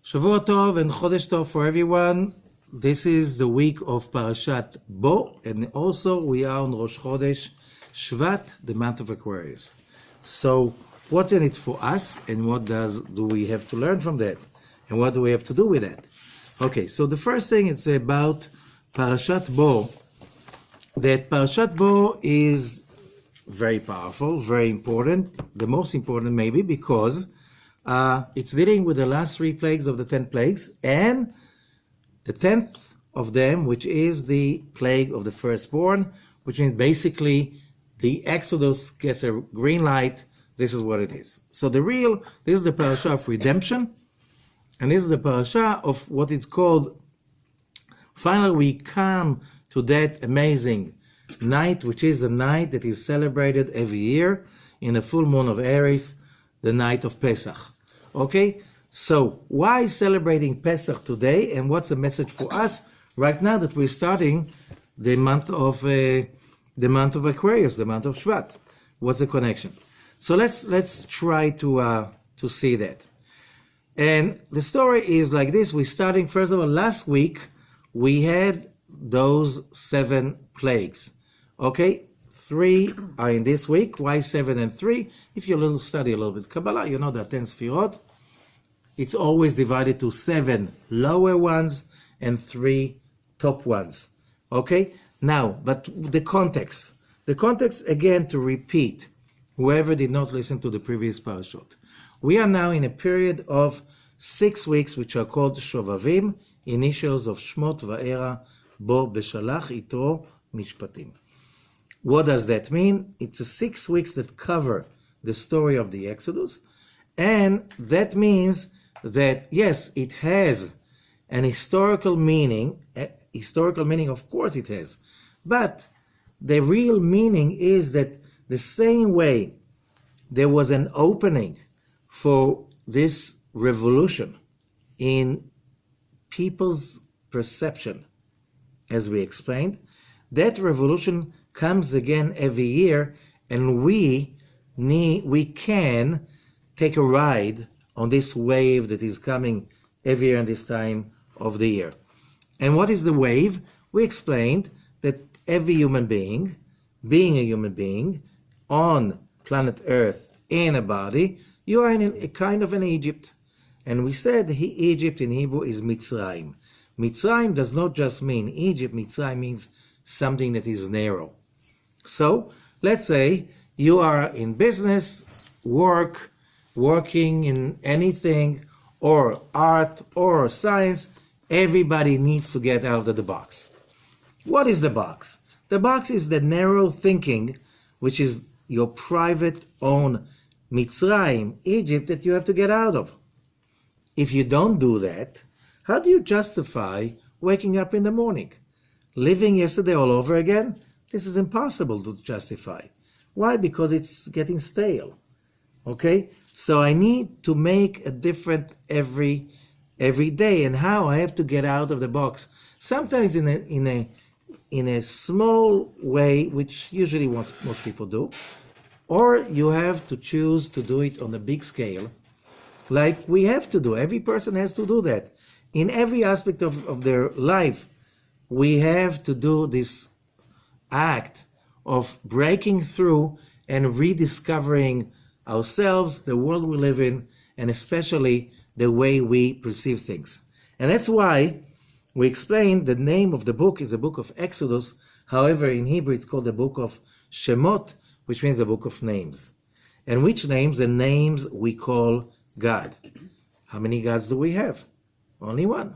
Shavua Tov and Chodesh Tov for everyone. This is the week of Parashat Bo, and also we are on Rosh Chodesh Shevat, the month of Aquarius. So, what's in it for us, and what do we have to learn from that, and what do we have to do with that? Okay, so the first thing is about Parashat Bo. That Parashat Bo is very powerful, very important, the most important maybe, because it's dealing with the last 3 plagues of the 10 plagues, and the 10th of them, which is the plague of the firstborn, which means basically the Exodus gets a green light. This is what it is. So this is the parasha of redemption, and this is the parasha of what it's called. Finally, we come to that amazing night, which is a night that is celebrated every year in the full moon of Aries, the night of Pesach. Okay, so why celebrating Pesach today, and what's the message for us right now that we're starting the month of Aquarius, the month of Shevat? What's the connection? So let's try to see that. And the story is like this. We're starting, first of all, last week we had those 7 plagues. Okay, 3 are in this week. Why 7 and 3? If you study a little bit Kabbalah, you know that 10 Sfirot, it's always divided to 7 lower ones and 3 top ones. Okay, now, but the context again, to repeat, whoever did not listen to the previous parashot, we are now in a period of 6 weeks which are called Shovavim, initials of Shmot Va'era Bo Beshalach Ito Mishpatim. What does that mean? It's 6 weeks that cover the story of the Exodus, and that means that yes, it has an historical meaning. Of course it has, but the real meaning is that the same way there was an opening for this revolution in people's perception, as we explained, that revolution comes again every year, and we can take a ride on this wave that is coming every year in this time of the year. And what is the wave? We explained that every human being, being a human being on planet Earth in a body, you are in a kind of an Egypt. And we said Egypt in Hebrew is Mitzrayim. Mitzrayim does not just mean Egypt. Mitzrayim means something that is narrow. So let's say you are in business, working in anything, or art or science. Everybody needs to get out of the box. What is the box? The box is the narrow thinking, which is your private own Mitzrayim, Egypt, that you have to get out of. If you don't do that, how do you justify waking up in the morning? Living yesterday all over again? This is impossible to justify. Why? Because it's getting stale. Okay? So I need to make a different every day, and how I have to get out of the box. Sometimes in a small way, which usually most people do, or you have to choose to do it on a big scale, like we have to do. Every person has to do that. In every aspect of their life, we have to do this act of breaking through and rediscovering ourselves, the world we live in, and especially the way we perceive things. And that's why we explained the name of the book is the book of Exodus. However, in Hebrew it's called the book of Shemot, which means the book of names. And which names? The names we call God. How many gods do we have? Only one.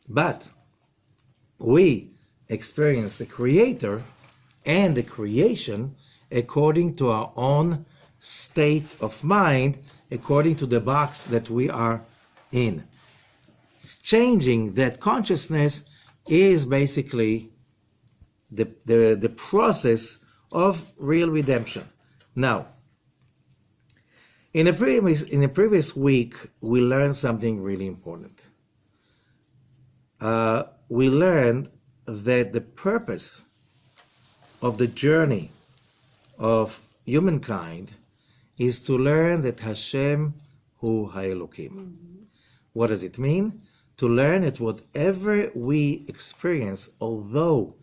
But we experience the Creator and the creation according to our own state of mind, according to the box that we are in. Changing that consciousness is basically the process of real redemption. Now, in the previous week, we learned something really important. We learned that the purpose of the journey of humankind is to learn that Hashem hu Haelokim. What does it mean? To learn that whatever we experience, although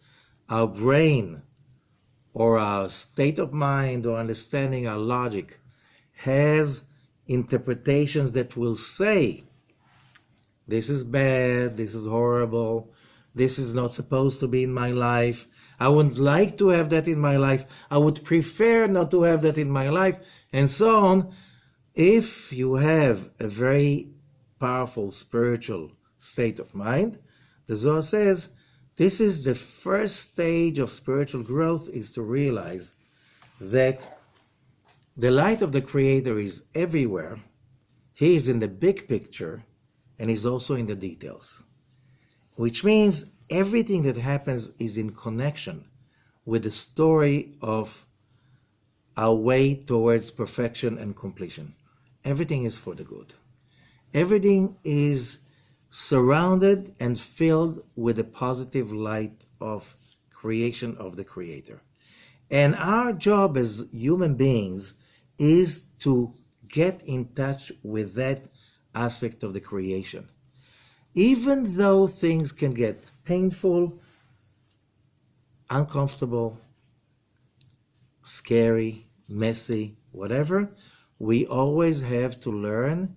our brain or our state of mind or understanding, our logic, has interpretations that will say, this is bad, this is horrible, this is not supposed to be in my life, I wouldn't like to have that in my life, I would prefer not to have that in my life, and so on. If you have a very powerful spiritual state of mind, the Zohar says, this is the first stage of spiritual growth, is to realize that the light of the Creator is everywhere. He is in the big picture, and he's also in the details. Which means everything that happens is in connection with the story of our way towards perfection and completion. Everything is for the good. Everything is surrounded and filled with the positive light of creation of the Creator. And our job as human beings is to get in touch with that aspect of the creation. Even though things can get painful, uncomfortable, scary, messy, whatever, we always have to learn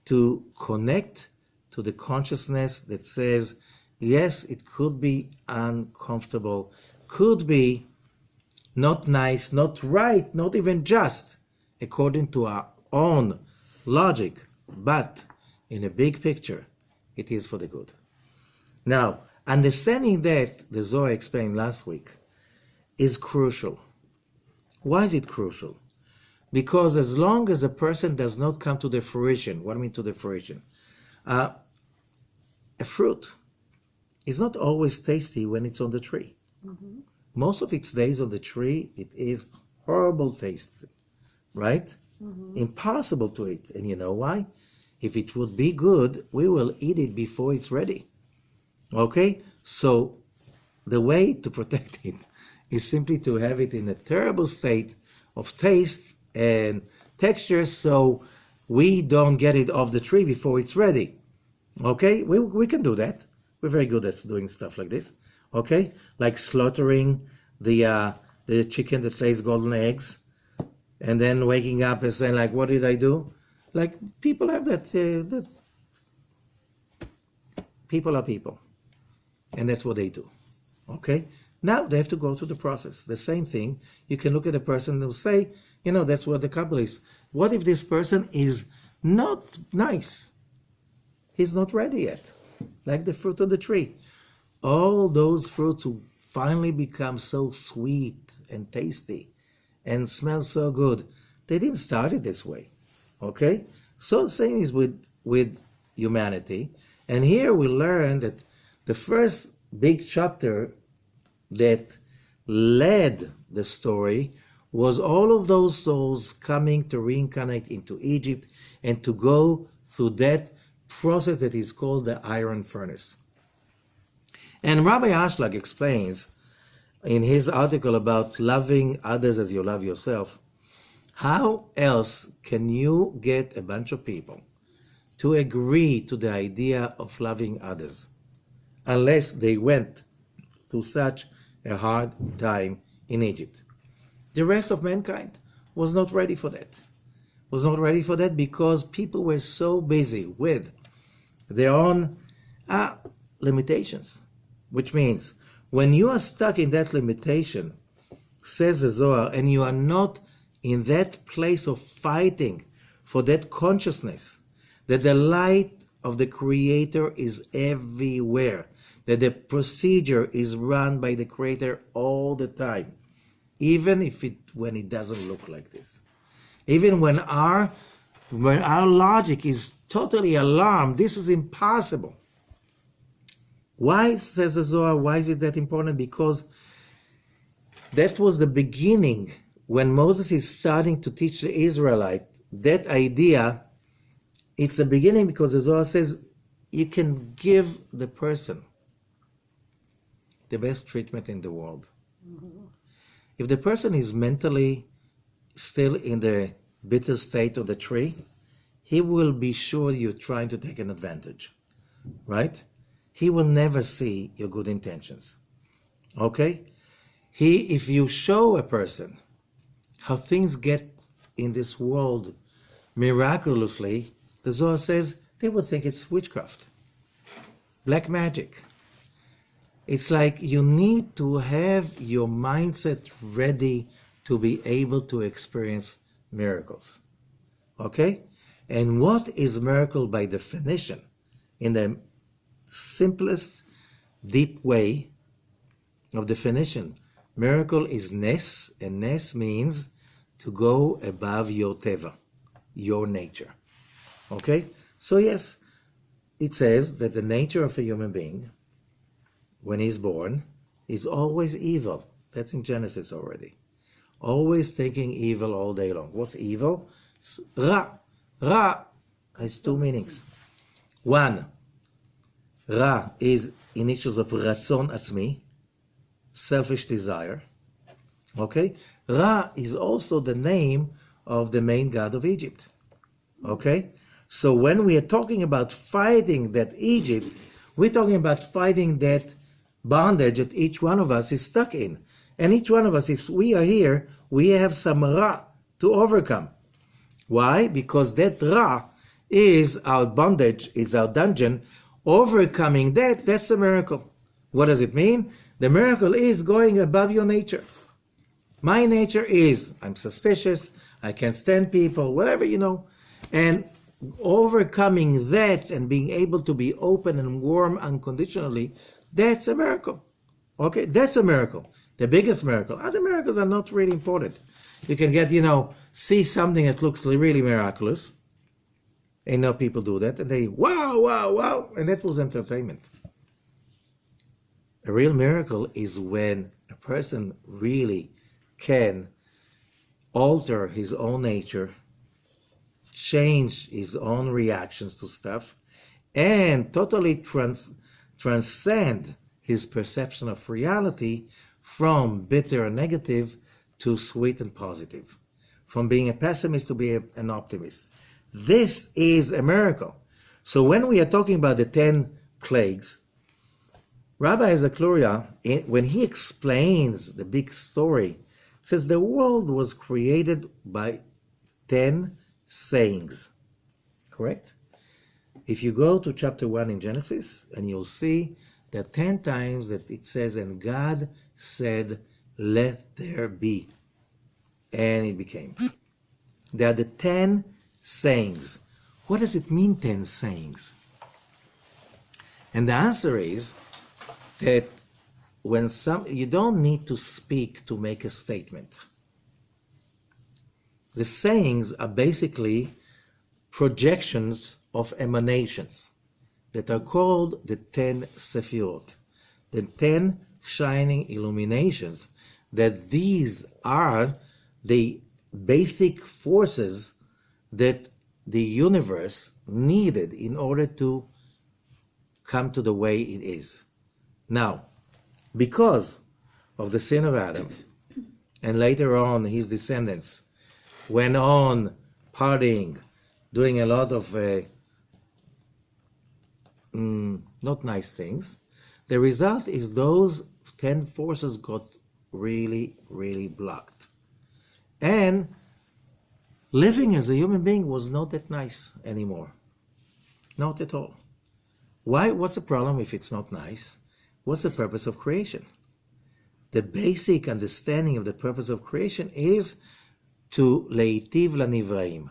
to connect to the consciousness that says, yes, it could be uncomfortable, could be not nice, not right, not even just, according to our own logic, but in a big picture, it is for the good. Now, understanding that, the Zohar explained last week, is crucial. Why is it crucial? Because as long as a person does not come to the fruition, what do I mean to the fruition? A fruit is not always tasty when it's on the tree. Mm-hmm. Most of its days on the tree, it is horrible taste, right? Mm-hmm. Impossible to eat. And you know why? If it would be good, we will eat it before it's ready. Okay? So the way to protect it is simply to have it in a terrible state of taste and texture, so we don't get it off the tree before it's ready. Okay? We can do that. We're very good at doing stuff like this. Okay? Like slaughtering the chicken that lays golden eggs, and then waking up and saying, like, what did I do? Like, people have that people are people. And that's what they do. Okay? Now they have to go through the process. The same thing, you can look at a person and say, you know, that's what the Kabbalists. What if this person is not nice? He's not ready yet. Like the fruit on the tree. All those fruits will finally become so sweet and tasty and smell so good. They didn't start it this way. Okay? So the same is with humanity. And here we learn that the first big chapter that led the story was all of those souls coming to reincarnate into Egypt and to go through that process that is called the iron furnace. And Rabbi Ashlag explains in his article about loving others as you love yourself, how else can you get a bunch of people to agree to the idea of loving others unless they went through such a hard time in Egypt? The rest of mankind was not ready for that. Was not ready for that because people were so busy with their own limitations. Which means, when you are stuck in that limitation, says the Zohar, and you are not in that place of fighting for that consciousness, that the light of the Creator is everywhere, that the procedure is run by the Creator all the time, even when it doesn't look like this. Even when our logic is totally alarmed, this is impossible. Why, says the Zohar, why is it that important? Because that was the beginning when Moses is starting to teach the Israelites that idea. It's the beginning because the Zohar says you can give the person the best treatment in the world. Mm-hmm. If the person is mentally still in the bitter state of the tree, he will be sure you're trying to take an advantage, right? He will never see your good intentions, okay? If you show a person how things get in this world miraculously, the Zohar says they will think it's witchcraft, black magic. It's like you need to have your mindset ready to be able to experience miracles. Okay? And what is miracle by definition? In the simplest, deep way of definition, miracle is nes, and nes means to go above your teva, your nature. Okay? So yes, it says that the nature of a human being, when he's born, is always evil. That's in Genesis already. Always thinking evil all day long. What's evil? Ra. Ra has two meanings. One, Ra is initials of Ratzon Atzmi, selfish desire. Okay? Ra is also the name of the main god of Egypt. Okay? So when we are talking about fighting that Egypt, we're talking about fighting that bondage that each one of us is stuck in. And each one of us, if we are here, we have some Ra to overcome. Why? Because that Ra is our bondage, is our dungeon. Overcoming that, that's a miracle. What does it mean? The miracle is going above your nature. My nature is, I'm suspicious, I can't stand people, whatever, and overcoming that and being able to be open and warm unconditionally, that's a miracle. Okay, that's a miracle. The biggest miracle. Other miracles are not really important. You can get, see something that looks really miraculous. And people do that, and they, wow, wow, wow, and that was entertainment. A real miracle is when a person really can alter his own nature, change his own reactions to stuff, and totally transcend his perception of reality from bitter and negative to sweet and positive, from being a pessimist to be an optimist. This is a miracle. So when we are talking about the 10 plagues, Rabbi Zakluria, when he explains the big story, says the world was created by 10 sayings. Correct? If you go to chapter 1 in Genesis, and you'll see that 10 times that it says, and God said, let there be. And it became. They are the 10 sayings. What does it mean, 10 sayings? And the answer is that you don't need to speak to make a statement. The sayings are basically projections of emanations that are called the 10 Sephirot, the 10 shining illuminations, that these are the basic forces that the universe needed in order to come to the way it is. Now, because of the sin of Adam, and later on his descendants went on partying, doing a lot of not nice things, the result is those 10 forces got really, really blocked. And living as a human being was not that nice anymore. Not at all. Why? What's the problem if it's not nice? What's the purpose of creation? The basic understanding of the purpose of creation is to leitiv lanivraim,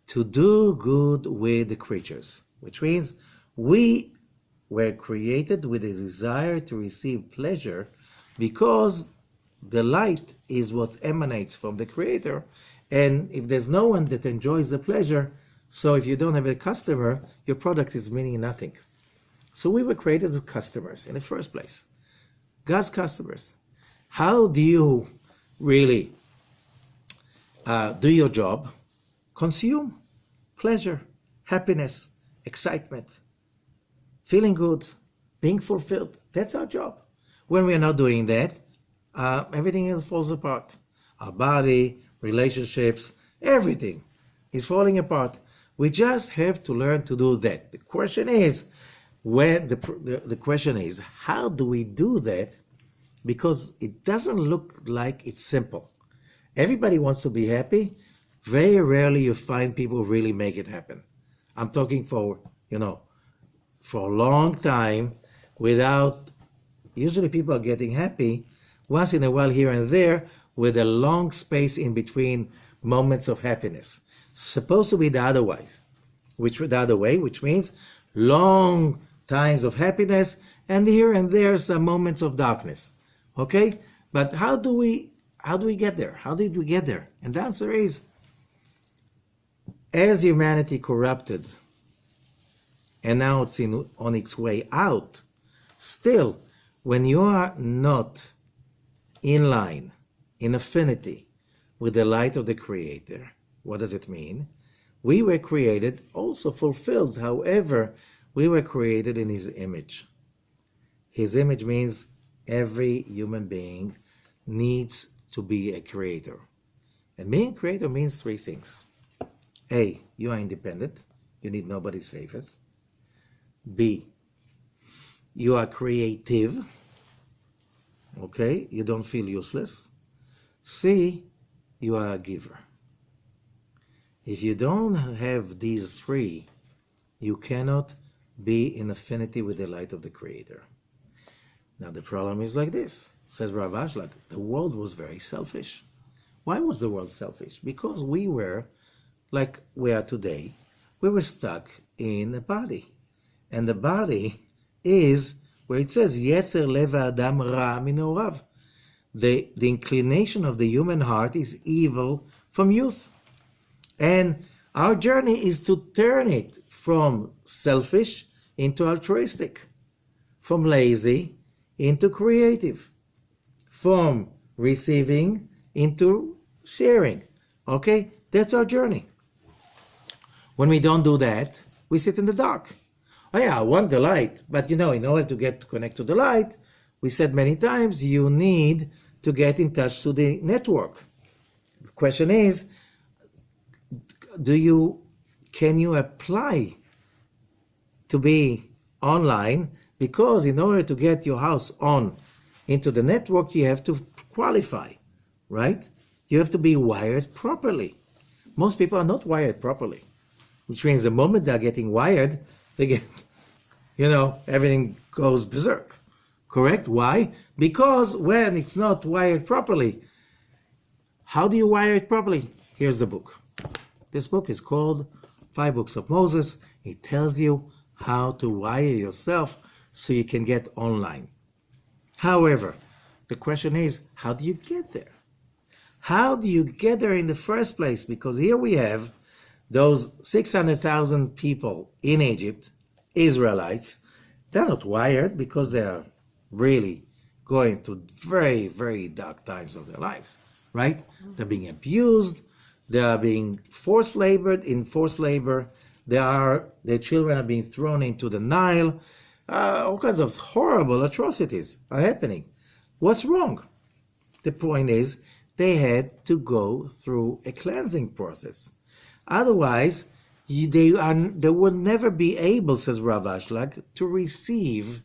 to do good with the creatures, which means we were created with a desire to receive pleasure because the light is what emanates from the Creator, and if there's no one that enjoys the pleasure, so if you don't have a customer, your product is meaning nothing. So we were created as customers in the first place. God's customers. How do you really do your job? Consume pleasure, happiness, excitement, feeling good, being fulfilled. That's our job. When we are not doing that, everything else falls apart. Our body, relationships, everything is falling apart. We just have to learn to do that. The question is, the question is, how do we do that? Because it doesn't look like it's simple. Everybody wants to be happy. Very rarely you find people really make it happen. I'm talking for a long time without, usually people are getting happy once in a while here and there with a long space in between moments of happiness. Supposed to be the other way, which means long times of happiness and here and there some moments of darkness. Okay? But how do we get there? How did we get there? And the answer is, as humanity corrupted and now it's on its way out, still, when you are not in line, in affinity with the light of the Creator, what does it mean? We were created, also fulfilled. However, we were created in His image. His image means every human being needs to be a creator. And being a creator means three things. A, you are independent. You need nobody's favors. B, you are creative. Okay, you don't feel useless. C, you are a giver. If you don't have these three, you cannot be in affinity with the light of the Creator. Now the problem is like this, says Rav Ashlag, the world was very selfish. Why was the world selfish? Because we were, like we are today, we were stuck in a body. And the body is, where it says, Yetzer Lev Adam Ra Minorav. The inclination of the human heart is evil from youth. And our journey is to turn it from selfish into altruistic, from lazy into creative, from receiving into sharing. Okay? That's our journey. When we don't do that, we sit in the dark. Oh yeah, I want the light, but in order to connect to the light, we said many times, you need to get in touch to the network. The question is, can you apply to be online? Because in order to get your house on into the network, you have to qualify, right? You have to be wired properly. Most people are not wired properly, which means the moment they're getting wired, they get, everything goes berserk. Correct? Why? Because when it's not wired properly, how do you wire it properly? Here's the book. This book is called 5 Books of Moses. It tells you how to wire yourself so you can get online. However, the question is, how do you get there? How do you get there in the first place? Because here we have those 600,000 people in Egypt, Israelites. They're not wired because they're really going through very, very dark times of their lives, right? They're being abused. They are being forced labored. In forced labor, their children are being thrown into the Nile. All kinds of horrible atrocities are happening. What's wrong? The point is, they had to go through a cleansing process. Otherwise, they will never be able, says Rav Ashlag, to receive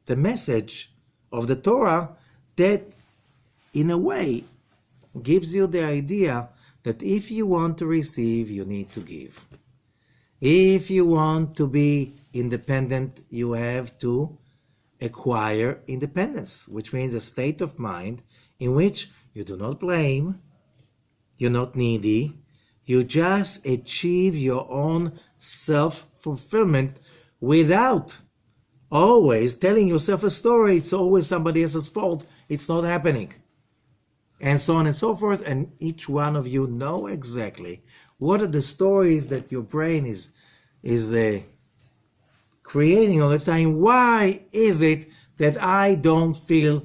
the message of the Torah that, in a way, gives you the idea that if you want to receive, you need to give. If you want to be independent, you have to acquire independence, which means a state of mind in which you do not blame, you're not needy, you just achieve your own self-fulfillment without always telling yourself a story. It's always somebody else's fault. It's not happening. And so on and so forth. And each one of you know exactly what are the stories that your brain is creating all the time. Why is it that I don't feel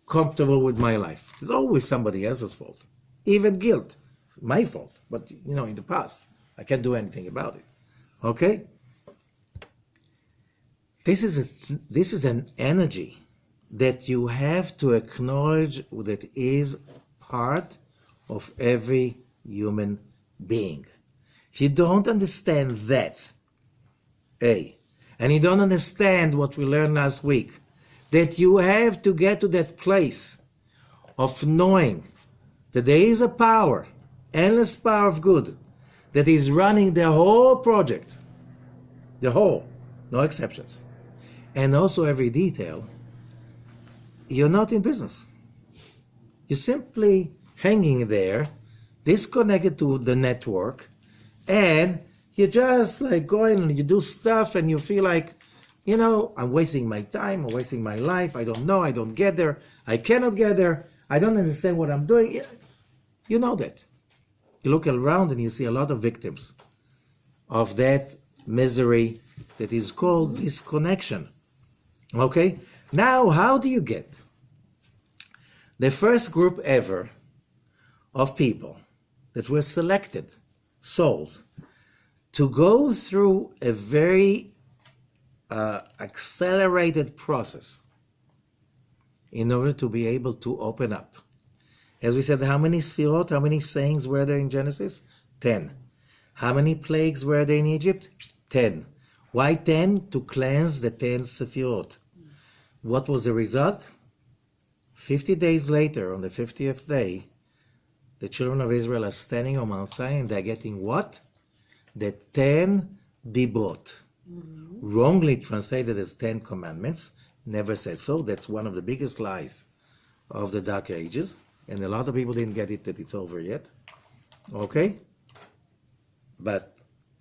comfortable with my life? It's always somebody else's fault. Even guilt. My fault. But, in the past, I can't do anything about it. Okay? This is an energy that you have to acknowledge that is part of every human being. If you don't understand that, and you don't understand what we learned last week, that you have to get to that place of knowing that there is a power, endless power of good, that is running the whole project, the whole, no exceptions, and also every detail, you're not in business. You're simply hanging there, disconnected to the network, and you're just like going and you do stuff and you feel like, I'm wasting my time, I'm wasting my life, I don't know, I don't get there, I cannot get there, I don't understand what I'm doing. You know that. You look around and you see a lot of victims of that misery that is called disconnection. Okay? Now, how do you get the first group ever of people that were selected, souls, to go through a very accelerated process in order to be able to open up? As we said, how many sfirot, how many sayings were there in Genesis? 10. How many plagues were there in Egypt? 10. Why 10? To cleanse the 10 sfirot. What was the result? 50 days later, on the 50th day, the children of Israel are standing on Mount Sinai and they're getting what? The 10 dibrot. Wrongly translated as 10 commandments. Never said so. That's one of the biggest lies of the Dark Ages. And a lot of people didn't get it that it's over yet. Okay? But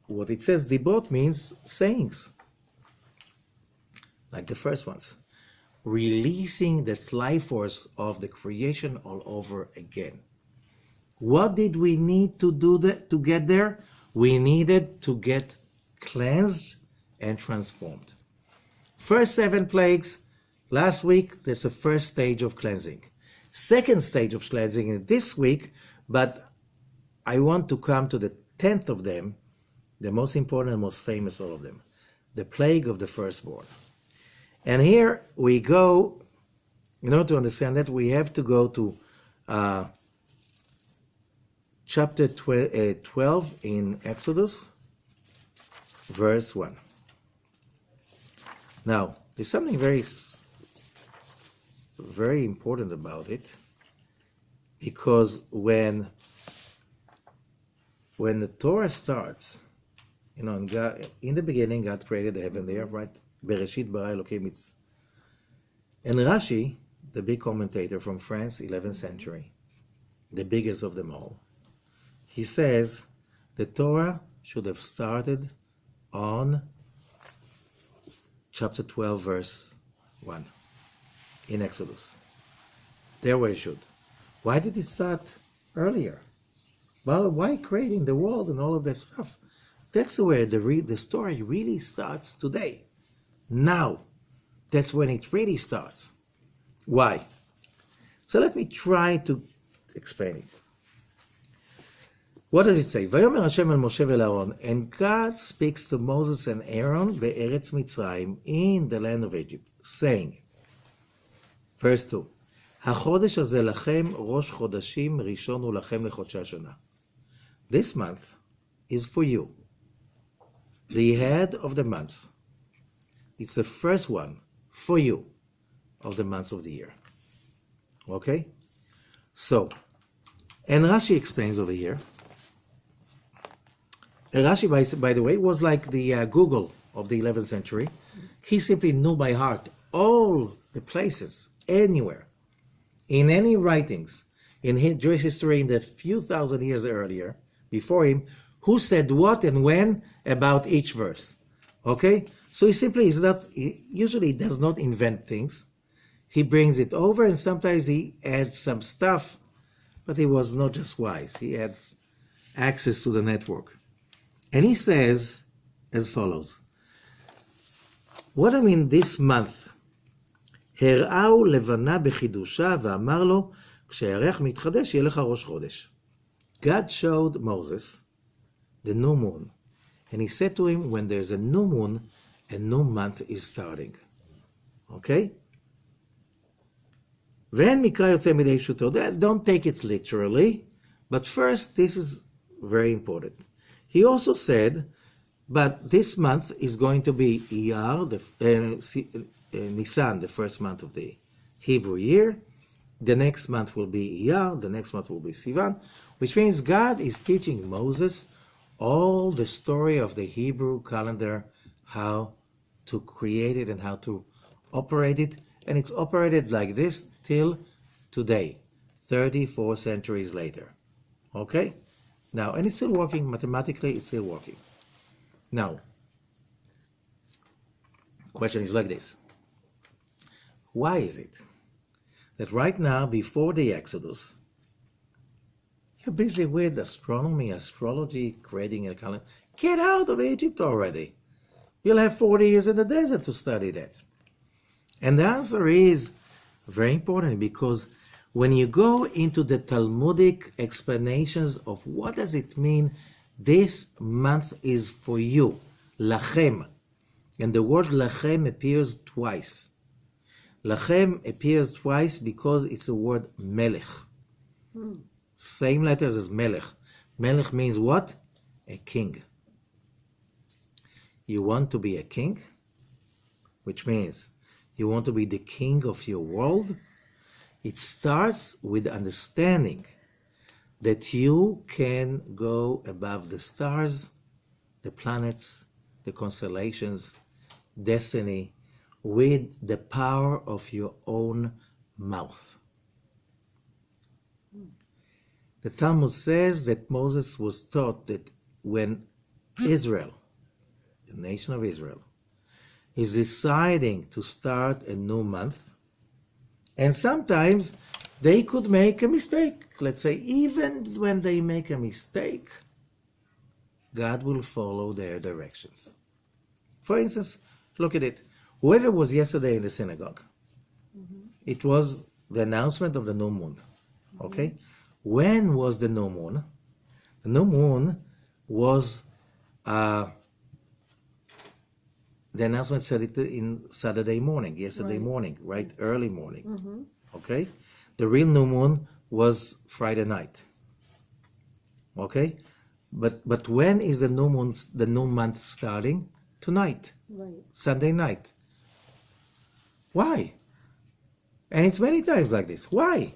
what it says, dibrot, means sayings. Like the first ones. Releasing the life force of the creation all over again. What did we need to do to get there? We needed to get cleansed and transformed. First 7 plagues, last week, that's the first stage of cleansing. Second stage of cleansing is this week, but I want to come to the 10th of them, the most important and most famous of them, the plague of the firstborn. And here we go, in order to understand that, we have to go to chapter 12 in Exodus, verse 1. Now, there's something very important about it, because when the Torah starts, in the beginning God created the heaven and the earth, right? Bereshit bara Elokim mitz. And Rashi, the big commentator from France, 11th century, the biggest of them all, he says the Torah should have started on chapter 12, verse 1 in Exodus. There where it should. Why did it start earlier? Well, why creating the world and all of that stuff? That's where the story really starts today. Now, that's when it really starts. Why? So let me try to explain it. What does it say? Vayomer Hashem el Moshe vel Aaron, and God speaks to Moses and Aaron be'eretz Mitzrayim, in the land of Egypt, saying, verse 2, החודש הזה לכם ראש חודשים ראשון הוא לכם לחודשי השנה. This month is for you, the head of the months. It's the first one for you of the months of the year. Okay? So, and Rashi explains over here. Rashi, by the way, was like the Google of the 11th century. He simply knew by heart all the places, anywhere, in any writings, in Jewish history in the few thousand years earlier, before him, who said what and when about each verse. Okay? So he usually does not invent things. He brings it over, and sometimes he adds some stuff, but he was not just wise. He had access to the network. And he says as follows, what I mean this month, הראהו לבנה בחידושה ואמר לו, כשהירח מתחדש יהיה לך ראש חודש. God showed Moses the new moon, and he said to him, when there's a new moon, a new month is starting. Okay? ואין מקרא יוצא מידי פשוטו. Don't take it literally, but first, this is very important. He also said, but this month is going to be Iyar, Nisan, the first month of the Hebrew year. The next month will be Iyar, the next month will be Sivan, which means God is teaching Moses all the story of the Hebrew calendar, how to create it and how to operate it. And it's operated like this till today, 34 centuries later. Okay? Now, and it's still working, mathematically it's still working. Now, question is like this. Why is it that right now, before the Exodus, you're busy with astronomy, astrology, creating a calendar? Get out of Egypt already. You'll have 40 years in the desert to study that. And the answer is very important, because when you go into the Talmudic explanations of what does it mean, this month is for you, lachem. And the word lachem appears twice. Lachem appears twice because it's the word melech. Same letters as melech. Melech means what? A king. You want to be a king? Which means you want to be the king of your world? It starts with understanding that you can go above the stars, the planets, the constellations, destiny, with the power of your own mouth. The Talmud says that Moses was taught that when Israel, the nation of Israel, is deciding to start a new month, and sometimes they could make a mistake. Let's say even when they make a mistake, God will follow their directions. For instance, look at it. Whoever was yesterday in the synagogue, it was the announcement of the new moon. Okay? When was the new moon? The new moon was, the announcement said it in Saturday morning, yesterday morning, right? Early morning. Okay? The real new moon was Friday night. Okay? But when is the new moon, the new month starting? Tonight. Right. Sunday night. Why? And it's many times like this. Why?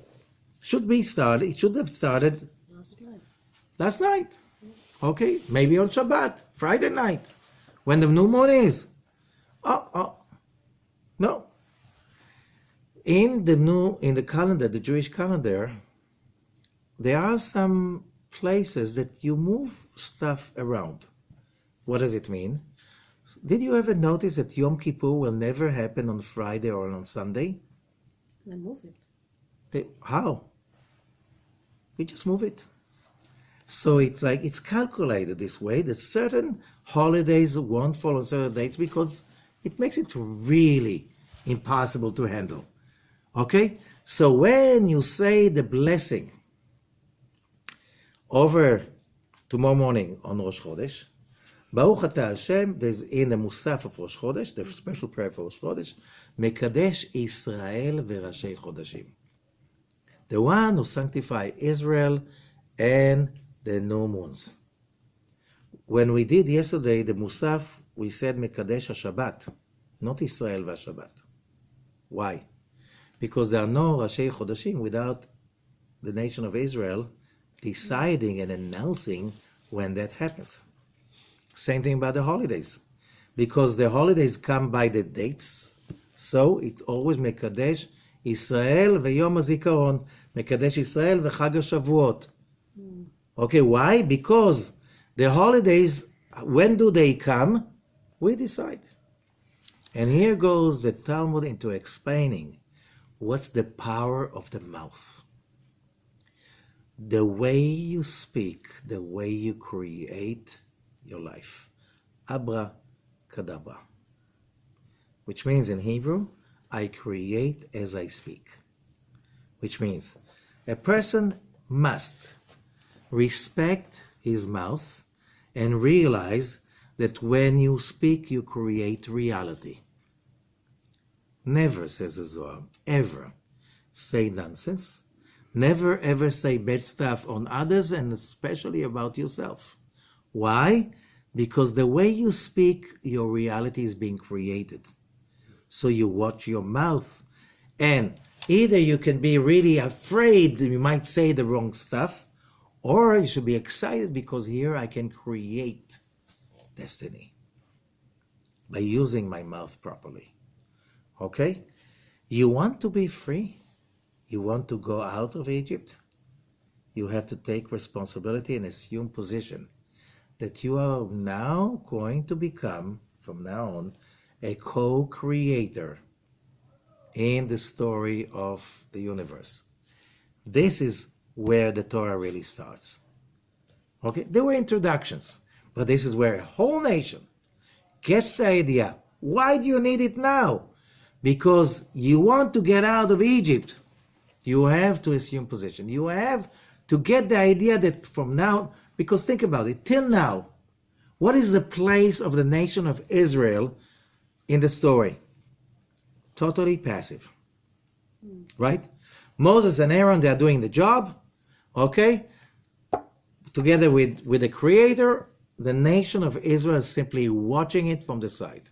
It should have started last night. Okay? Maybe on Shabbat, Friday night, when the new moon is. No. In the calendar, the Jewish calendar, there are some places that you move stuff around. What does it mean? Did you ever notice that Yom Kippur will never happen on Friday or on Sunday? They move it. How? We just move it. So it's calculated this way that certain holidays won't fall on certain dates because it makes it really impossible to handle. Okay? So when you say the blessing over tomorrow morning on Rosh Chodesh, Baruch Ata Hashem, there's in the Musaf of Rosh Chodesh, the special prayer for Rosh Chodesh, Mekadesh Israel v'Rashei Chodashim. The one who sanctify Israel and the new moons. When we did yesterday the Musaf, we said Mekadesh HaShabbat, not Israel v'Shabbat. Why? Because there are no Rashei Chodashim without the nation of Israel deciding and announcing when that happens. Same thing about the holidays. Because the holidays come by the dates, so it always Mekadesh Israel v'Yom HaZikaron, Mekadesh Israel v'Chag HaShavuot. Okay, why? Because the holidays, when do they come? We decide. And here goes the Talmud into explaining what's the power of the mouth. The way you speak, the way you create your life. Abra kadabra. Which means in Hebrew, I create as I speak. Which means a person must respect his mouth and realize that when you speak, you create reality. Never, says the Zohar, ever say nonsense. Never ever say bad stuff on others and especially about yourself. Why? Because the way you speak, your reality is being created. So you watch your mouth. And either you can be really afraid that you might say the wrong stuff, or you should be excited because here I can create destiny by using my mouth properly. Okay? You want to be free? You want to go out of Egypt? You have to take responsibility and assume position that you are now going to become, from now on, a co-creator in the story of the universe. This is where the Torah really starts. Okay? There were introductions, but this is where a whole nation gets the idea. Why do you need it now? Because you want to get out of Egypt. You have to assume position. You have to get the idea that from now, because think about it, till now, what is the place of the nation of Israel in the story? Totally passive. Right? Moses and Aaron, they are doing the job, okay? Together with the Creator, the nation of Israel is simply watching it from the side.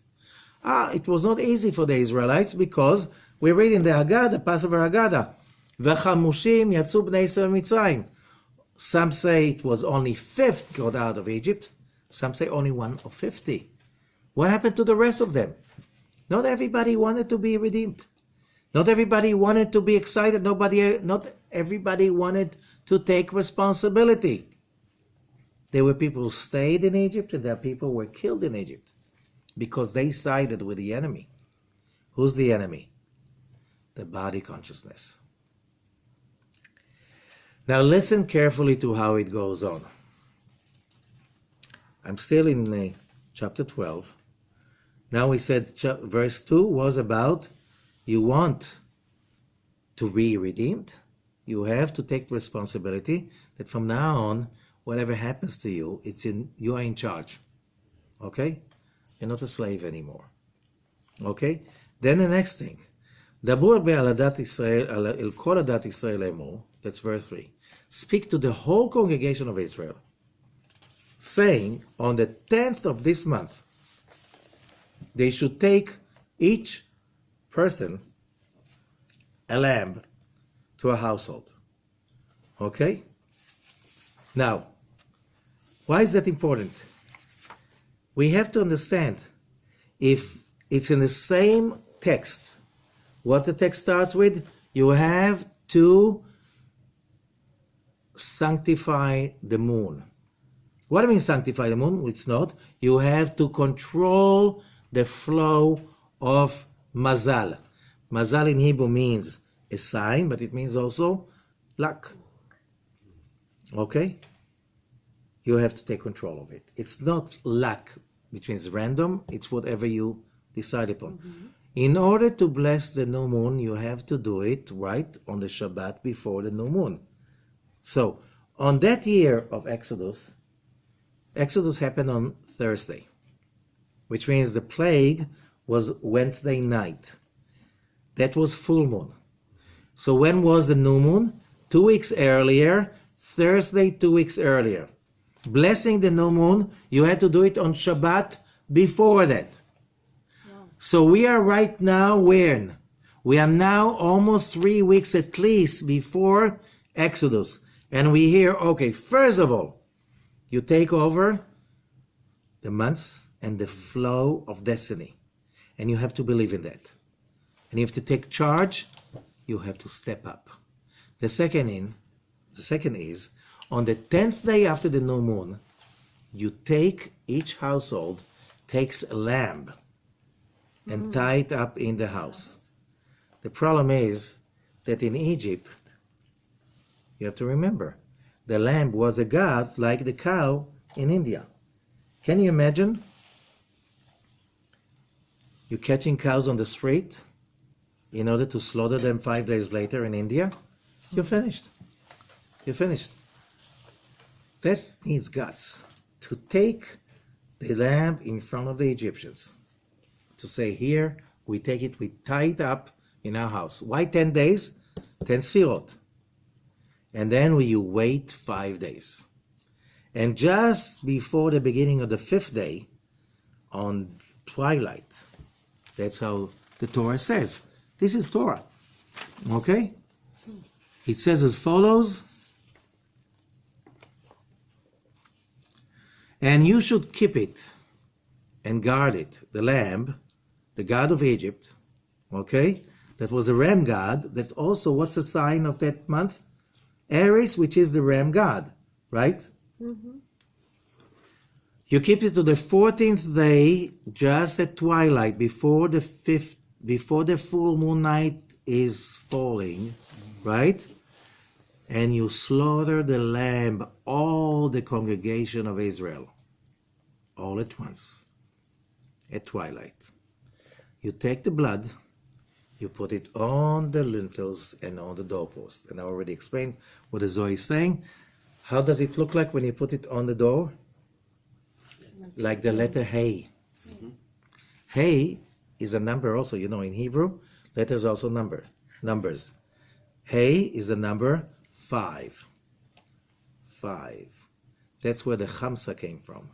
It was not easy for the Israelites because we read in the Haggadah, the Passover Haggadah, V'chamushim yatzu bnei Yisrael mitzrayim. Some say it was only 50 got out of Egypt. Some say only 1 of 50. What happened to the rest of them? Not everybody wanted to be redeemed. Not everybody wanted to be excited. Not everybody wanted to take responsibility. There were people who stayed in Egypt, and there are people who were killed in Egypt because they sided with the enemy. Who's the enemy? The body consciousness. Now listen carefully to how it goes on. I'm still in chapter 12. Now we said verse 2 was about you want to be redeemed. You have to take responsibility that from now on, whatever happens to you, you are in charge. Okay? You're not a slave anymore. Okay? Then the next thing. Dabur be'aladat Israel, el kol adat Israel emor. That's verse 3. Speak to the whole congregation of Israel, saying, on the 10th of this month, they should take each person a lamb to a household. Okay? Now, why is that important? We have to understand, if it's in the same text, what the text starts with, you have to sanctify the moon. What do you mean sanctify the moon? It's not. You have to control the flow of mazal. Mazal in Hebrew means a sign, but it means also luck. Okay? You have to take control of it. It's not luck, which means random. It's whatever you decide upon. Mm-hmm. In order to bless the new moon, you have to do it right on the Shabbat before the new moon. So, on that year of Exodus happened on Thursday, which means the plague was Wednesday night. That was full moon. So when was the new moon? 2 weeks earlier, Thursday 2 weeks earlier. Blessing the new moon, you had to do it on Shabbat before that. Wow. So we are right now when? We are now almost 3 weeks at least before Exodus. And we hear, okay, first of all, you take over the months and the flow of destiny. And you have to believe in that. And you have to take charge. You have to step up. The second is, on the 10th day after the new moon, each household takes a lamb and tie it up in the house. The problem is that in Egypt, you have to remember, the lamb was a god like the cow in India. Can you imagine? You're catching cows on the street in order to slaughter them 5 days later in India? You're finished. You're finished. That needs guts. To take the lamb in front of the Egyptians. To say, here, we take it, we tie it up in our house. Why 10 days? 10 sfirot. And then you wait 5 days. And just before the beginning of the 5th day, on twilight, that's how the Torah says. This is Torah. Okay? It says as follows, and you should keep it and guard it, the lamb, the god of Egypt, okay? That was a ram god, that also, what's the sign of that month? Aries, which is the ram god, right? Mm-hmm. You keep it to the 14th day, just at twilight, before the full moon night is falling, right? And you slaughter the lamb, all the congregation of Israel, all at once, at twilight. You take the blood, you put it on the lintels and on the doorpost. And I already explained what the Zohar is saying. How does it look like when you put it on the door? Like the letter Hey. Mm-hmm. Hey is a number also, you know, in Hebrew, letters also numbers. Hey is a number 5. 5. That's where the Chamsa came from.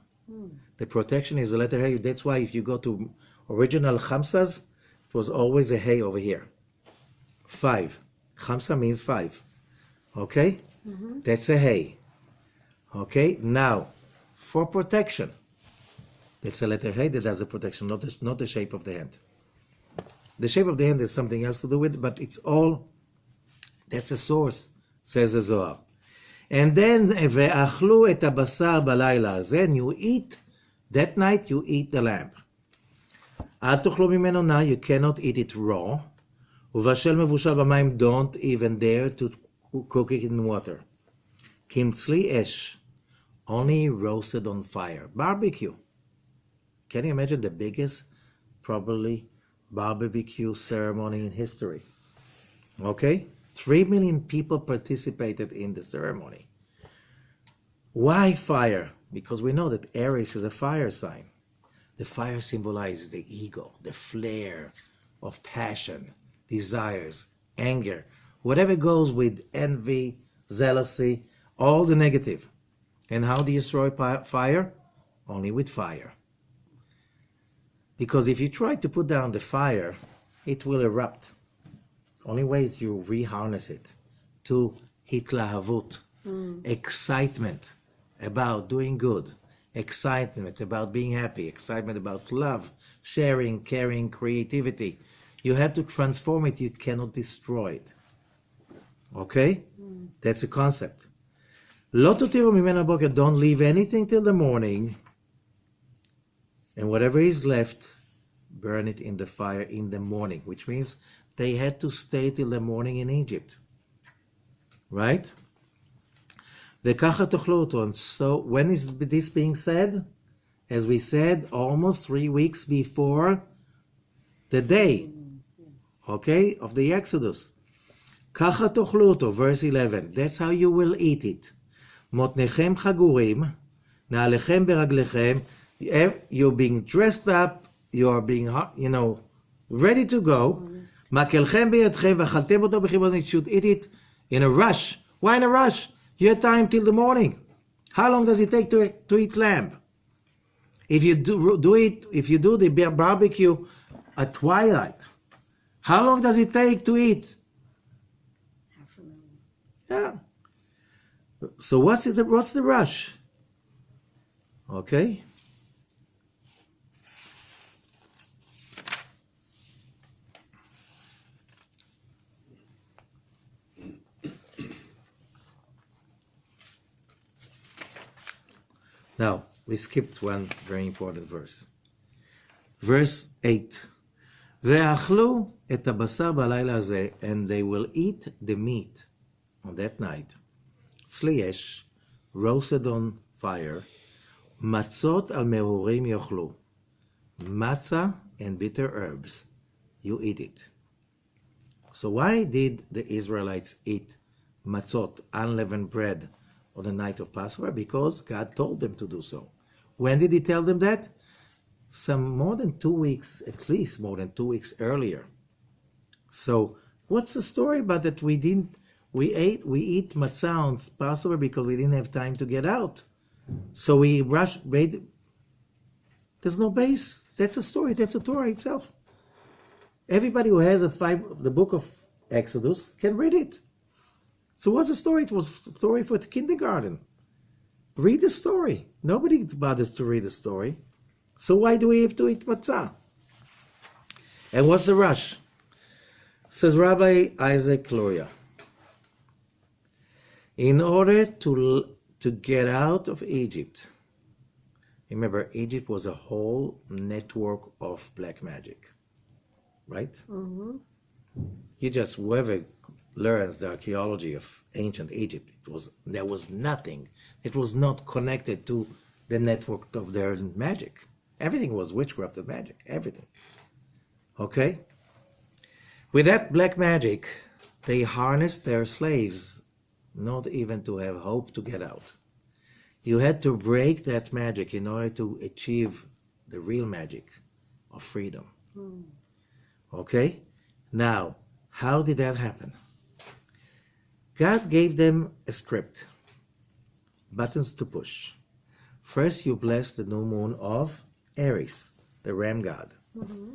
The protection is the letter Hey. That's why if you go to original Chamsas, it was always a Hey over here. 5. Chamsa means 5. Okay? Mm-hmm. That's a Hey. Okay? Now, for protection, that's a letter Hey that does the protection, not the shape of the hand. The shape of the hand has something else to do with it, but it's all, that's a source, says the Zohar. And then, ve'achlu et habasar balayla. Then you eat, that night you eat the lamb. Al tuchlu mimeno na, you cannot eat it raw. Uvashel mevushal b'mayim, don't even dare to cook it in water. Kimtzli esh, only roasted on fire. Barbecue. Can you imagine the biggest, probably, barbecue ceremony in history? Okay? 3 million people participated in the ceremony. Why fire? Because we know that Aries is a fire sign. The fire symbolizes the ego, the flare of passion, desires, anger, whatever goes with envy, jealousy, all the negative. And how do you destroy fire? Only with fire. Because if you try to put down the fire, it will erupt. Only way is you reharness it to hitlahavut, excitement about doing good, excitement about being happy, excitement about love, sharing, caring, creativity. You have to transform it. You cannot destroy it. Okay? That's a concept. Lo tutiru mimeno boker, don't leave anything till the morning. And whatever is left, burn it in the fire in the morning, which means they had to stay till the morning in Egypt. Right? And so when is this being said? As we said, almost 3 weeks before the day, okay, of the Exodus. Verse 11. That's how you will eat it. Motnechem chagurim, na'alechem beraglechem. You're being dressed up, you're being, ready to go. Makelchem beyadchem v'achaltem oto b'chibazon. You should eat it in a rush. Why in a rush? You have time till the morning. How long does it take to eat lamb? If you do the barbecue at twilight, how long does it take to eat? Half an hour. Yeah. So what's the rush? Okay. Now, we skipped one very important verse. Verse 8. Ve'achlu et habasar balayla hazeh, and they will eat the meat on that night. Tzli esh, roasted on fire. Matzot al merurim yochlu. Matzah and bitter herbs. You eat it. So why did the Israelites eat matzot, unleavened bread, on the night of Passover? Because God told them to do so. When did He tell them that? More than 2 weeks, at least more than 2 weeks earlier. So, what's the story about that? We eat matzah on Passover because we didn't have time to get out. So we made. There's no base. That's a story. That's a Torah itself. Everybody who has the book of Exodus can read it. So what's the story? It was a story for the kindergarten. Read the story. Nobody bothers to read the story. So why do we have to eat matzah? And what's the rush? Says Rabbi Isaac Luria. In order to get out of Egypt, remember, Egypt was a whole network of black magic, right? Mm-hmm. Whoever learns the archaeology of ancient Egypt, there was nothing. It was not connected to the network of their magic. Everything was witchcraft and magic, everything. Okay? With that black magic, they harnessed their slaves, not even to have hope to get out. You had to break that magic in order to achieve the real magic of freedom. Mm. Okay? Now, how did that happen? God gave them a script, buttons to push. First, you bless the new moon of Aries, the ram god. Mm-hmm.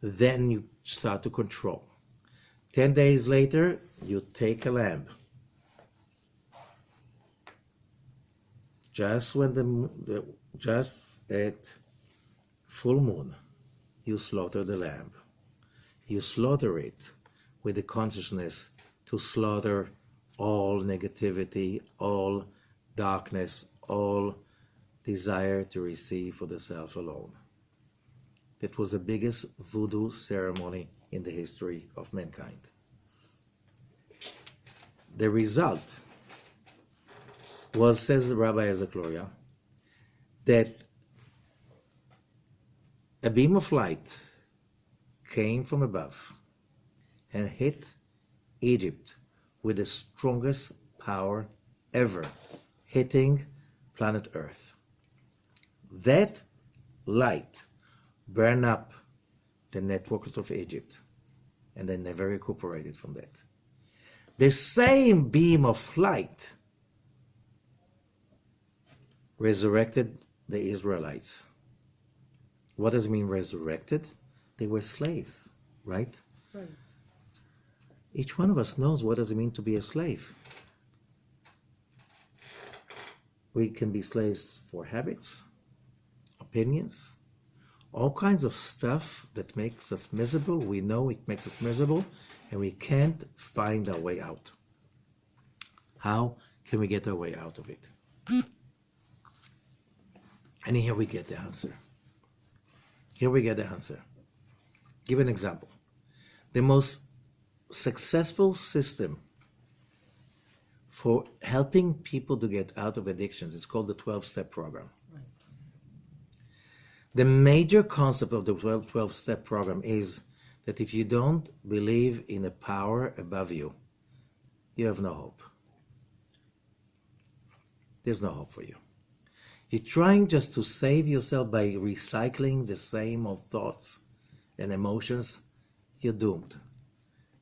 Then you start to control. 10 days later, you take a lamb. Just when just at full moon, you slaughter the lamb. You slaughter it with the consciousness to slaughter all negativity, all darkness, all desire to receive for the self alone. That was the biggest voodoo ceremony in the history of mankind. The result was, says Rabbi Isaac Luria, that a beam of light came from above and hit Egypt with the strongest power ever hitting planet Earth. That light burned up the network of Egypt, and they never recuperated from that. The same beam of light resurrected the Israelites. What does it mean resurrected? They were slaves, right? Right. Each one of us knows what does it mean to be a slave. We can be slaves for habits, opinions, all kinds of stuff that makes us miserable. We know it makes us miserable, and we can't find our way out. How can we get our way out of it? And here we get the answer. Here we get the answer. Give an example. The most successful system for helping people to get out of addictions is called the 12-step program. Right. The major concept of the 12-step program is that if you don't believe in a power above you, you have no hope. There's no hope for you. You're trying just to save yourself by recycling the same old thoughts and emotions, you're doomed.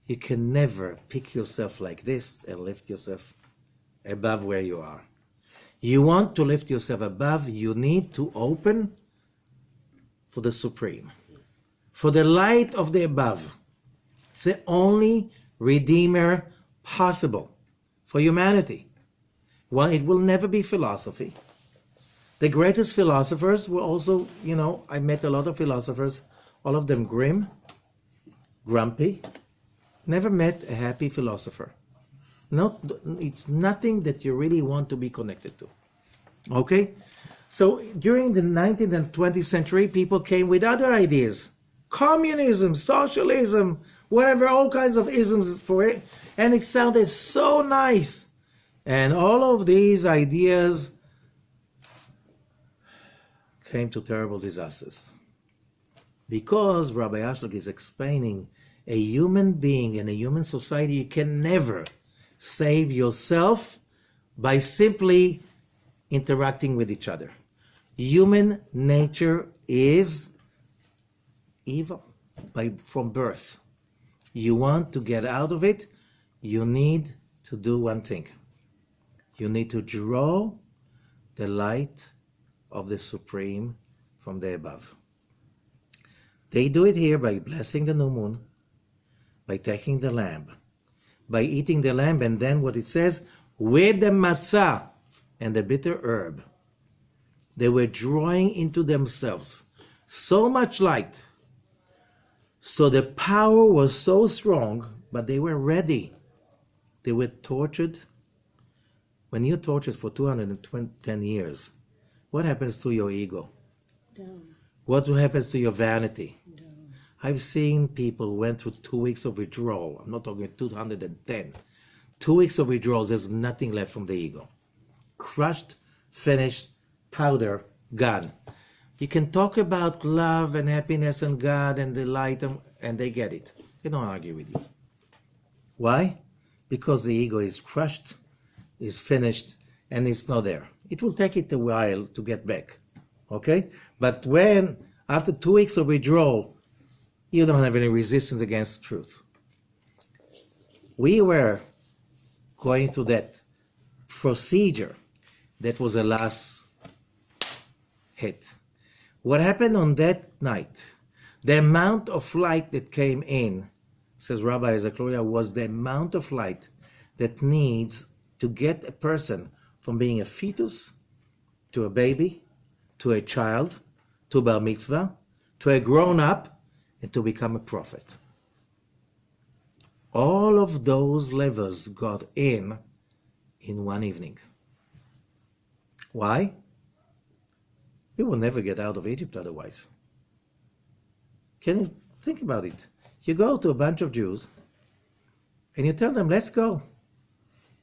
You can never pick yourself like this and lift yourself above where you are. You want to lift yourself above, you need to open for the Supreme, for the light of the above. It's the only Redeemer possible for humanity. Well, it will never be philosophy. The greatest philosophers were also, I met a lot of philosophers, all of them grim, grumpy. Never met a happy philosopher. It's nothing that you really want to be connected to. Okay? So during the 19th and 20th century, people came with other ideas. Communism, socialism, whatever, all kinds of isms for it. And it sounded so nice. And all of these ideas came to terrible disasters. Because Rabbi Ashlag is explaining a human being and a human society, you can never save yourself by simply interacting with each other. Human nature is evil from birth. You want to get out of it, you need to do one thing. You need to draw the light of the Supreme from the above. They do it here by blessing the new moon, by taking the lamb, by eating the lamb, and then what it says, with the matzah and the bitter herb, they were drawing into themselves so much light. So the power was so strong, but they were ready. They were tortured. When you're tortured for 210 years, what happens to your ego? Down. What happens to your vanity? Down. I've seen people who went through 2 weeks of withdrawal. I'm not talking 210. 2 weeks of withdrawals, there's nothing left from the ego. Crushed, finished, powder, gone. You can talk about love and happiness and God and the light, and they get it. They don't argue with you. Why? Because the ego is crushed, is finished, and it's not there. It will take it a while to get back. Okay? But when, after 2 weeks of withdrawal, you don't have any resistance against truth. We were going through that procedure. That was the last hit. What happened on that night, the amount of light that came in, says Rabbi Zachariah, was the amount of light that needs to get a person from being a fetus to a baby, to a child, to bar mitzvah, to a grown-up, and to become a prophet. All of those levels got in one evening. Why? You will never get out of Egypt otherwise. Can you think about it? You go to a bunch of Jews and you tell them, let's go.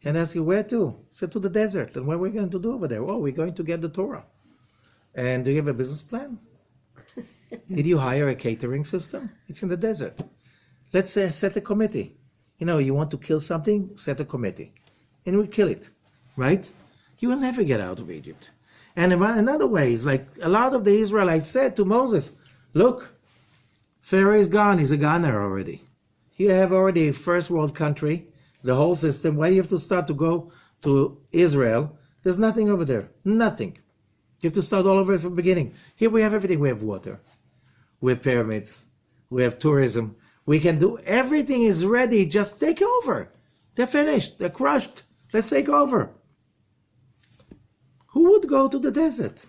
And ask you, where to? Say, to the desert. And what are we going to do over there? Oh, we're going to get the Torah. And do you have a business plan? Did you hire a catering system? It's in the desert. Let's set a committee. You know, you want to kill something? Set a committee. And we kill it, right? You will never get out of Egypt. And in other ways, like a lot of the Israelites said to Moses, look, Pharaoh is gone. He's a goner already. You have already a first world country, the whole system. Why do you have to start to go to Israel? There's nothing over there. Nothing. You have to start all over from the beginning. Here we have everything. We have water. We have pyramids. We have tourism. We can do, everything is ready. Just take over. They're finished. They're crushed. Let's take over. Who would go to the desert?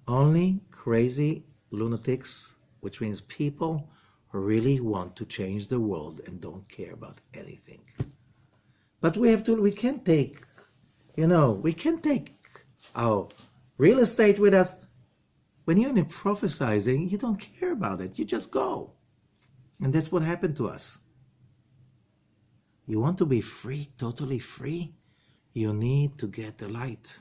Only crazy lunatics, which means people who really want to change the world and don't care about anything. But we can't take our real estate with us. When you're in prophesizing, you don't care about it. You just go. And that's what happened to us. You want to be free, totally free? You need to get the light.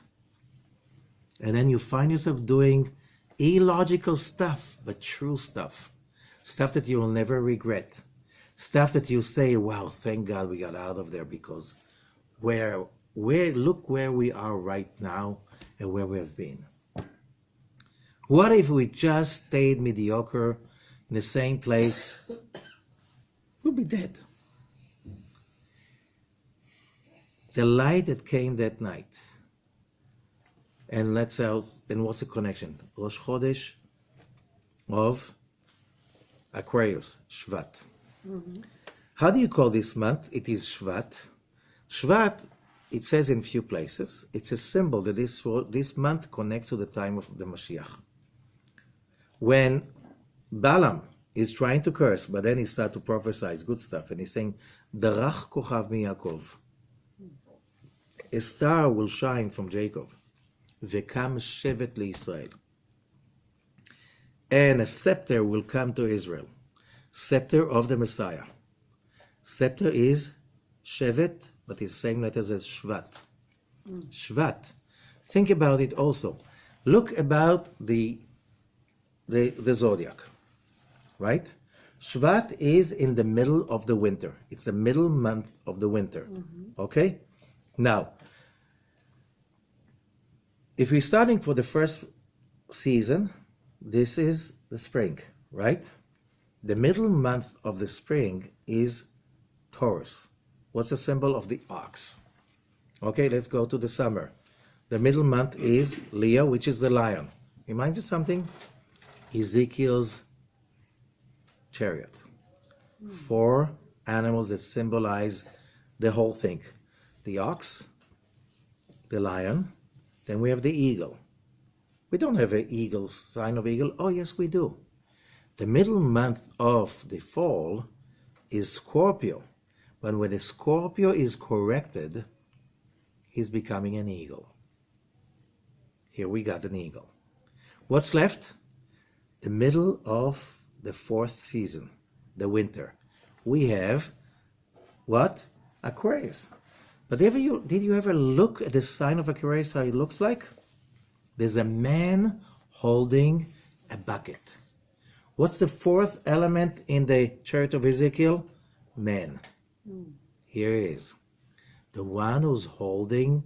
And then you find yourself doing illogical stuff, but true stuff. Stuff that you will never regret. Stuff that you say, wow, thank God we got out of there, because look where we are right now and where we have been. What if we just stayed mediocre in the same place? We'll be dead. The light that came that night, and what's the connection? Rosh Chodesh of Aquarius, Shevat. Mm-hmm. How do you call this month? It is Shevat. Shevat, it says in few places, it's a symbol that this month connects to the time of the Mashiach. When Balaam is trying to curse, but then he starts to prophesy good stuff, and he's saying, Darach kochav mi Yaakov. A star will shine from Jacob. Vekam shevet leIsrael. And a scepter will come to Israel. Scepter of the Messiah. Scepter is shevet, but it's the same letters as Shvat. Shvat. Think about it also. Look about the zodiac, right? Shvat is in the middle of the winter. It's the middle month of the winter. Mm-hmm. Okay? Now, if we're starting for the first season, this is the spring, right? The middle month of the spring is Taurus. What's the symbol of the ox? Okay, let's go to the summer. The middle month is Leo, which is the lion. Reminds you something? Ezekiel's chariot. 4 animals that symbolize the whole thing. The ox, the lion, then we have the eagle. We don't have an eagle, sign of eagle. Oh, yes, we do. The middle month of the fall is Scorpio. But when the Scorpio is corrected, he's becoming an eagle. Here we got an eagle. What's left? The middle of the 4th season, the winter. We have what? Aquarius. But did you ever look at the sign of Aquarius, how it looks like? There's a man holding a bucket. What's the 4th element in the chart of Ezekiel? Man. Here he is. The one who's holding,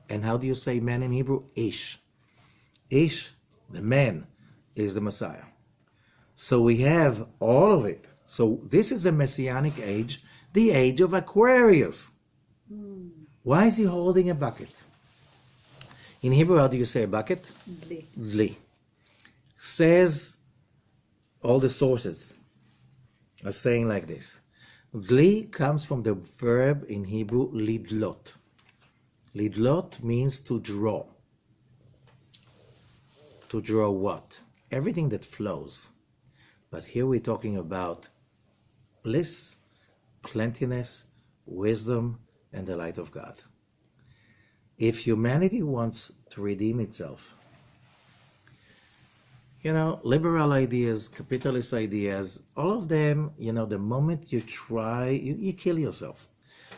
and how do you say man in Hebrew? Ish. Ish, the man, is the Messiah. So we have all of it. So this is the Messianic age, the age of Aquarius. Why is he holding a bucket? In Hebrew, how do you say a bucket? Dli. Dli. Says all the sources are saying like this. Dli comes from the verb in Hebrew lidlot. Lidlot means to draw. To draw what? Everything that flows. But here we're talking about bliss, plentiness, wisdom, and the light of God. If humanity wants to redeem itself, liberal ideas, capitalist ideas, all of them, the moment you try, you kill yourself.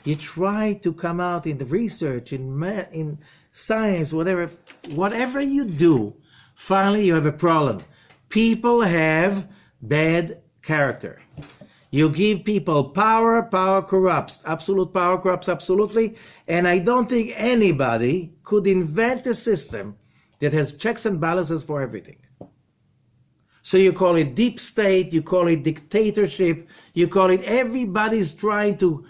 You try to come out in the research, in science, whatever you do, finally you have a problem. People have bad character. You give people power, power corrupts. Absolute power corrupts absolutely. And I don't think anybody could invent a system that has checks and balances for everything. So you call it deep state, you call it dictatorship, you call it everybody's trying to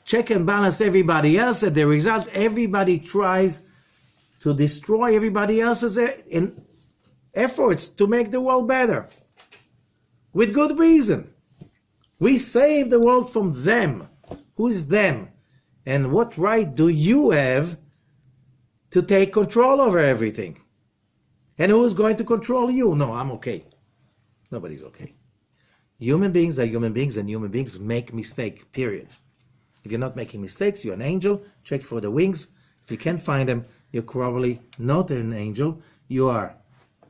check and balance everybody else. And the result, everybody tries to destroy everybody else's efforts to make the world better. With good reason. We save the world from them. Who is them? And what right do you have to take control over everything? And who is going to control you? No, I'm okay. Nobody's okay. Human beings are human beings, and human beings make mistakes, period. If you're not making mistakes, you're an angel. Check for the wings. If you can't find them, you're probably not an angel. You are,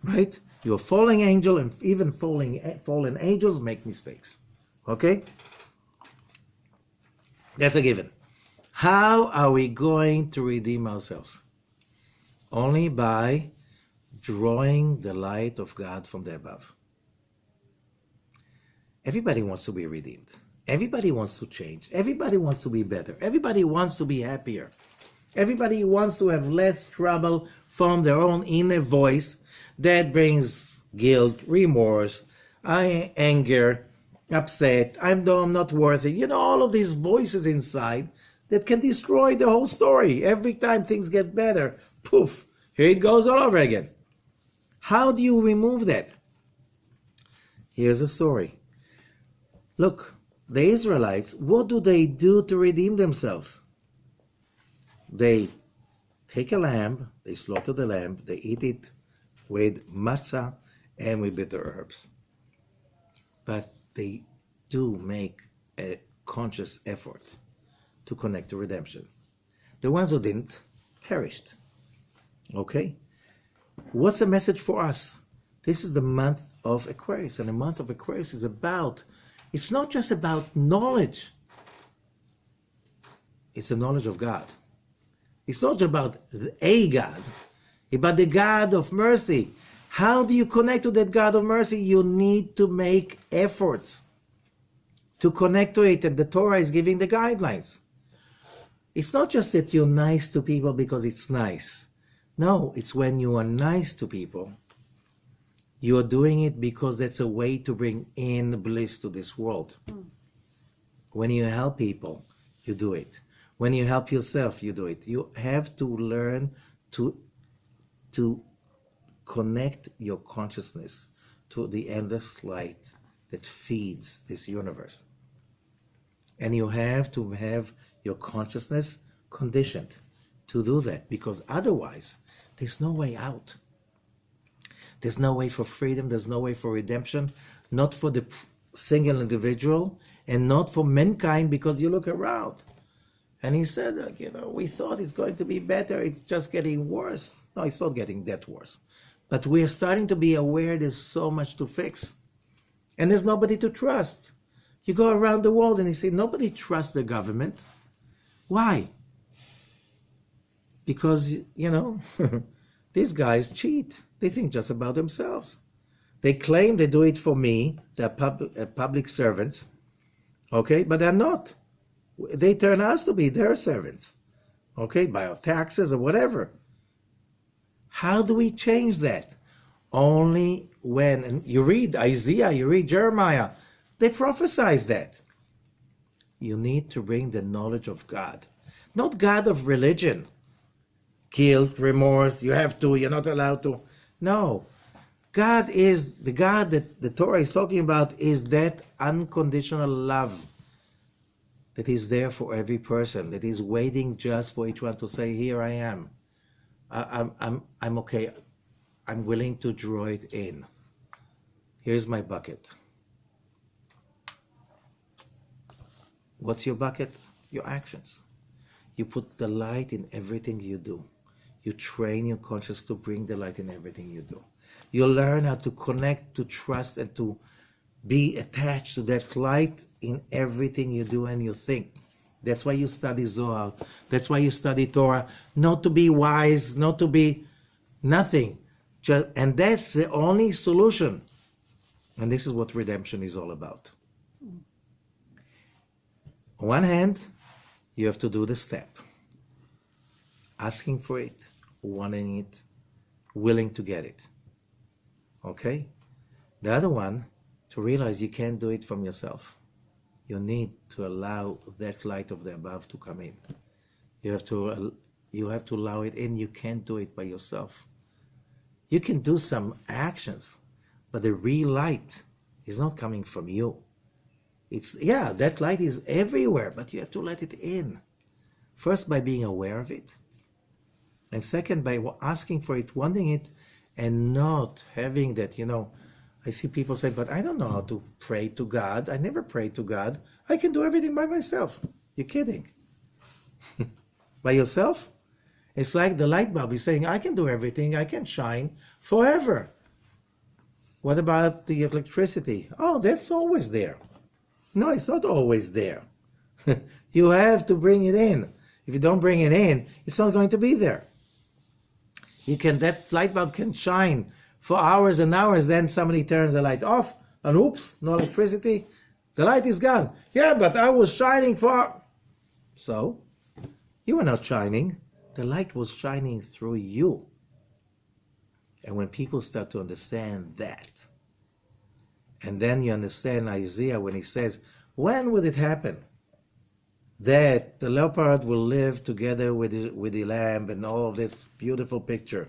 right? You're a fallen angel, and even fallen angels make mistakes. Okay? That's a given. How are we going to redeem ourselves? Only by drawing the light of God from the above. Everybody wants to be redeemed. Everybody wants to change. Everybody wants to be better. Everybody wants to be happier. Everybody wants to have less trouble from their own inner voice that brings guilt, remorse, anger, upset, I'm not worthy. All of these voices inside that can destroy the whole story. Every time things get better, poof, here it goes all over again. How do you remove that? Here's the story. Look, the Israelites, what do they do to redeem themselves? They take a lamb, they slaughter the lamb, they eat it with matzah and with bitter herbs. But they do make a conscious effort to connect to redemption. The ones who didn't perished. Okay? What's the message for us? This is the month of Aquarius, and the month of Aquarius is it's not just about knowledge. It's the knowledge of God. It's not about a God, but the God of mercy. How do you connect to that God of mercy? You need to make efforts to connect to it, and the Torah is giving the guidelines. It's not just that you're nice to people because it's nice. No, it's when you are nice to people, you are doing it because that's a way to bring in bliss to this world. When you help people, you do it. When you help yourself, you do it. You have to learn to connect your consciousness to the endless light that feeds this universe. And you have to have your consciousness conditioned to do that, because otherwise there's no way out. There's no way for freedom, there's no way for redemption, not for the single individual and not for mankind, because you look around. And he said, we thought it's going to be better, it's just getting worse. No, it's not getting that worse. But we are starting to be aware there's so much to fix. And there's nobody to trust. You go around the world and you see nobody trusts the government. Why? Because, these guys cheat. They think just about themselves. They claim they do it for me. They're public servants. Okay? But they're not. They turn us to be their servants. Okay? By our taxes or whatever. How do we change that? Only when, and you read Isaiah, you read Jeremiah, they prophesize that. You need to bring the knowledge of God. Not God of religion. Guilt, remorse, you have to, you're not allowed to. No. God is, the God that the Torah is talking about is that unconditional love that is there for every person, that is waiting just for each one to say, here I am. I'm okay. I'm willing to draw it in. Here's my bucket. What's your bucket? Your actions. You put the light in everything you do. You train your conscience to bring the light in everything you do. You learn how to connect, to trust, and to be attached to that light in everything you do and you think. That's why you study Zohar. That's why you study Torah. Not to be wise, not to be nothing. And that's the only solution. And this is what redemption is all about. On one hand, you have to do the step. Asking for it, wanting it, willing to get it. Okay? The other one, to realize you can't do it from yourself. You need to allow that light of the above to come in. You have to allow it in. You can't do it by yourself. You can do some actions, but the real light is not coming from you. That light is everywhere, but you have to let it in. First, by being aware of it. And second, by asking for it, wanting it, and not having that, I see people say, but I don't know how to pray to God. I never prayed to God. I can do everything by myself. You're kidding. By yourself? It's like the light bulb is saying, I can do everything. I can shine forever. What about the electricity? Oh, that's always there. No, it's not always there. You have to bring it in. If you don't bring it in, it's not going to be there. That light bulb can shine for hours and hours, then somebody turns the light off, and oops, no electricity. The light is gone. Yeah, but I was shining for... So, you were not shining. The light was shining through you. And when people start to understand that, and then you understand Isaiah when he says, when would it happen that the leopard will live together with the lamb and all of this beautiful picture?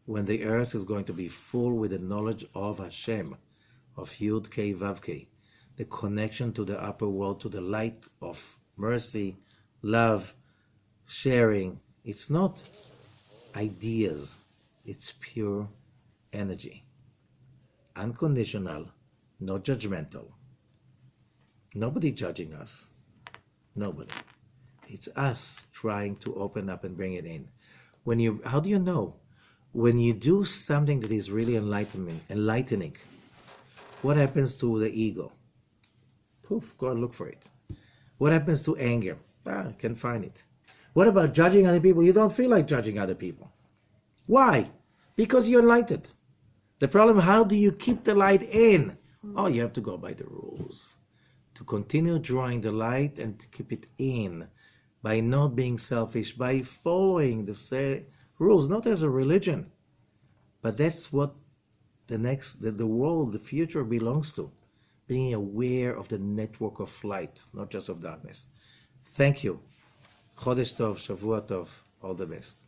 When the earth is going to be full with the knowledge of Hashem, of Youdkevitch, the connection to the upper world, to the light of mercy, love, sharing. It's not ideas, it's pure energy. Unconditional, not judgmental. Nobody judging us. Nobody. It's us trying to open up and bring it in. How do you know? When you do something that is really enlightening, what happens to the ego? Poof, go and look for it. What happens to anger? I can find it. What about judging other people? You don't feel like judging other people. Why? Because you're enlightened. The problem, how do you keep the light in? Oh, you have to go by the rules. To continue drawing the light and to keep it in by not being selfish, by following the rules, not as a religion, but that's what the world, the future belongs to. Being aware of the network of light, not just of darkness. Thank you. Chodesh Tov, Shavua Tov, all the best.